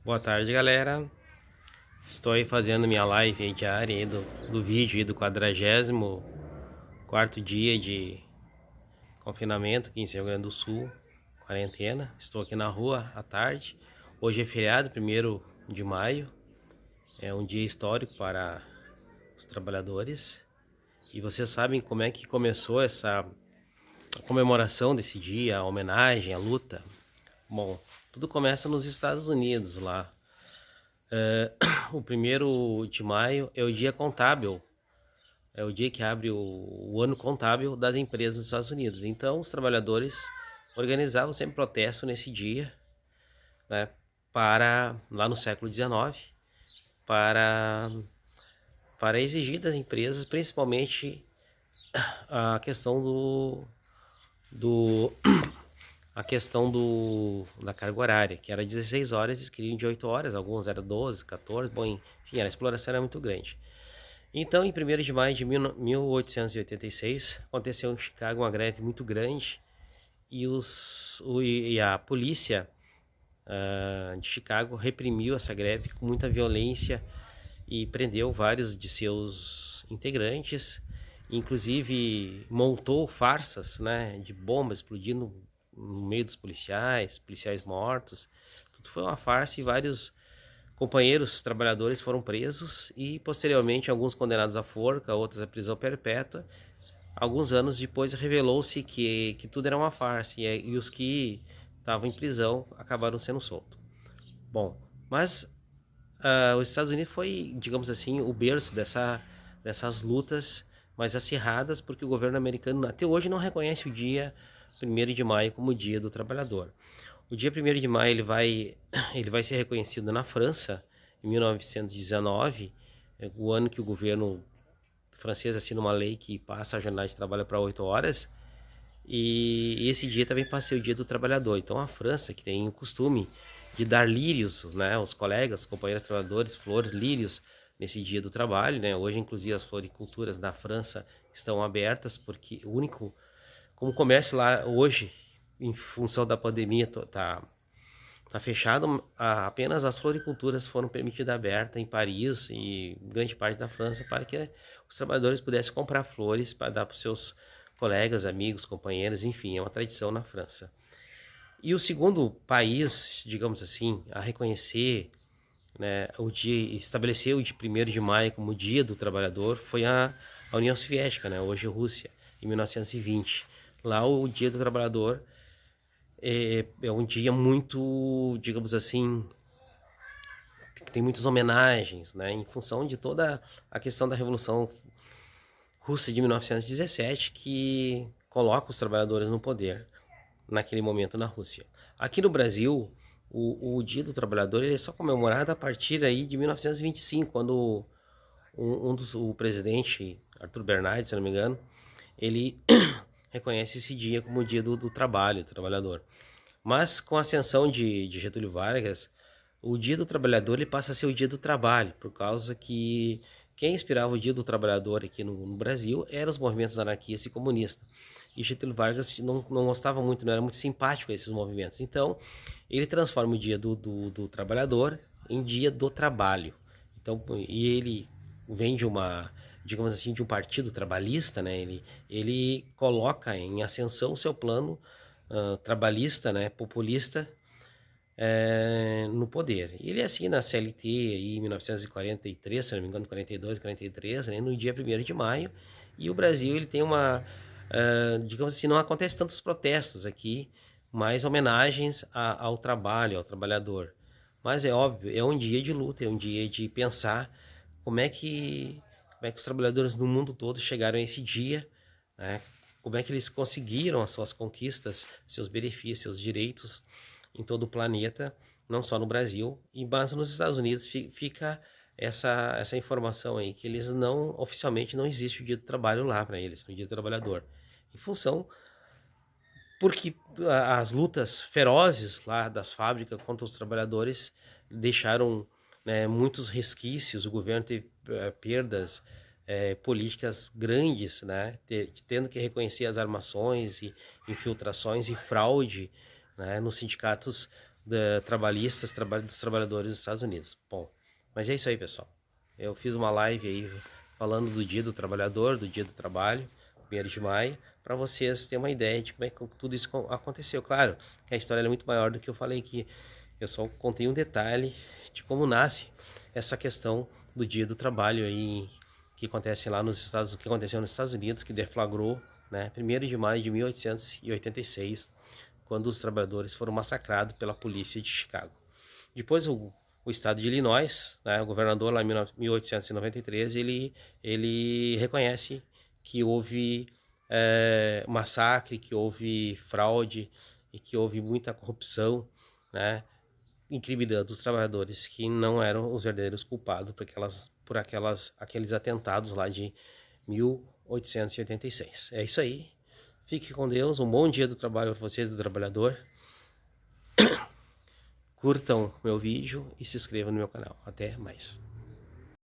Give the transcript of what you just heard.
Boa tarde, galera. Estou aí fazendo minha live aí diária aí do vídeo aí do 44º dia de confinamento aqui em Rio Grande do Sul, quarentena. Estou aqui na rua à tarde. Hoje é feriado, 1º de maio. É um dia histórico para os trabalhadores. E vocês sabem como é que começou essa comemoração desse dia, a homenagem, a luta? Bom, tudo começa nos Estados Unidos, lá. O 1º de maio é o dia contábil, é o dia que abre o ano contábil das empresas dos Estados Unidos. Então, os trabalhadores organizavam sempre protesto nesse dia, né, lá no século XIX, para, para exigir das empresas, principalmente a questão do a questão da carga horária, que era 16 horas, eles queriam de 8 horas, alguns eram 12, 14, bom, enfim, a exploração era muito grande. Então, em 1º de maio de 1886, aconteceu em Chicago uma greve muito grande e a polícia de Chicago reprimiu essa greve com muita violência e prendeu vários de seus integrantes, inclusive montou farsas, né, de bombas explodindo no meio dos policiais mortos. Tudo foi uma farsa e vários companheiros trabalhadores foram presos e posteriormente alguns condenados à forca, outros à prisão perpétua. Alguns anos depois revelou-se que tudo era uma farsa e os que estavam em prisão acabaram sendo soltos. Bom, mas os Estados Unidos foi, digamos assim, o berço dessas lutas mais acirradas, porque o governo americano até hoje não reconhece o dia 1º de maio como o dia do trabalhador. O dia 1º de maio ele vai ser reconhecido na França, em 1919, o ano que o governo francês assina uma lei que passa a jornada de trabalho para 8 horas, e esse dia também passa a ser o dia do trabalhador. Então a França, que tem o costume de dar lírios, né, aos colegas, companheiros trabalhadores, flores, lírios, nesse dia do trabalho, né? Hoje, inclusive, as floriculturas da França estão abertas, porque o único, como o comércio lá hoje, em função da pandemia, tá fechado, apenas as floriculturas foram permitidas abertas em Paris e grande parte da França para que os trabalhadores pudessem comprar flores para dar para os seus colegas, amigos, companheiros, enfim, é uma tradição na França. E o segundo país, digamos assim, a reconhecer, né, o dia, estabelecer o dia 1º de maio como dia do trabalhador foi a União Soviética, né, hoje Rússia, em 1920. Lá o dia do trabalhador é um dia muito, digamos assim, que tem muitas homenagens, né, em função de toda a questão da Revolução Russa de 1917, que coloca os trabalhadores no poder naquele momento na Rússia. Aqui no Brasil, o Dia do Trabalhador ele é só comemorado a partir aí de 1925, quando o presidente, Arthur Bernardes, se não me engano, ele reconhece esse dia como o dia do trabalho, do trabalhador. Mas com a ascensão de Getúlio Vargas, o Dia do Trabalhador ele passa a ser o Dia do Trabalho, por causa que quem inspirava o Dia do Trabalhador aqui no Brasil eram os movimentos anarquistas e comunistas. E Getúlio Vargas não gostava muito, não era muito simpático a esses movimentos. Então, ele transforma o Dia do Trabalhador em Dia do Trabalho. Então, e ele vem de uma, digamos assim, de um partido trabalhista, né? Ele coloca em ascensão o seu plano trabalhista, né, populista, no poder. E ele assina a CLT aí em 1943, se não me engano, 42, 43, né, no dia 1º de maio, e o Brasil ele tem uma, digamos assim, não acontece tantos protestos aqui, mais homenagens ao trabalho, ao trabalhador. Mas é óbvio, é um dia de luta, é um dia de pensar como é que os trabalhadores do mundo todo chegaram a esse dia, né? Como é que eles conseguiram as suas conquistas, seus benefícios, seus direitos em todo o planeta, não só no Brasil, mas nos Estados Unidos fica essa informação aí, que eles não, oficialmente não existe o dia do trabalho lá para eles, o dia do trabalhador. Em função, porque as lutas ferozes lá das fábricas contra os trabalhadores deixaram, né, muitos resquícios, o governo teve perdas políticas grandes, né, tendo que reconhecer as armações e infiltrações e fraude, né, nos sindicatos trabalhistas, dos trabalhadores dos Estados Unidos. Bom, mas é isso aí, pessoal. Eu fiz uma live aí falando do Dia do Trabalhador, do Dia do Trabalho, 1º de maio, para vocês terem uma ideia de como é que tudo isso aconteceu. Claro que a história é muito maior do que eu falei aqui. Eu só contei um detalhe de como nasce essa questão do Dia do Trabalho aí, que acontece lá nos Estados, que aconteceu nos Estados Unidos, que deflagrou, né, 1º de maio de 1886, quando os trabalhadores foram massacrados pela polícia de Chicago. Depois o estado de Illinois, né, o governador lá em 1893, ele reconhece que houve massacre, que houve fraude e que houve muita corrupção, né, incriminando dos trabalhadores que não eram os verdadeiros culpados por aqueles atentados lá de 1886. É isso aí. Fique com Deus. Um bom dia do trabalho para vocês, do trabalhador. Curtam meu vídeo e se inscrevam no meu canal. Até mais.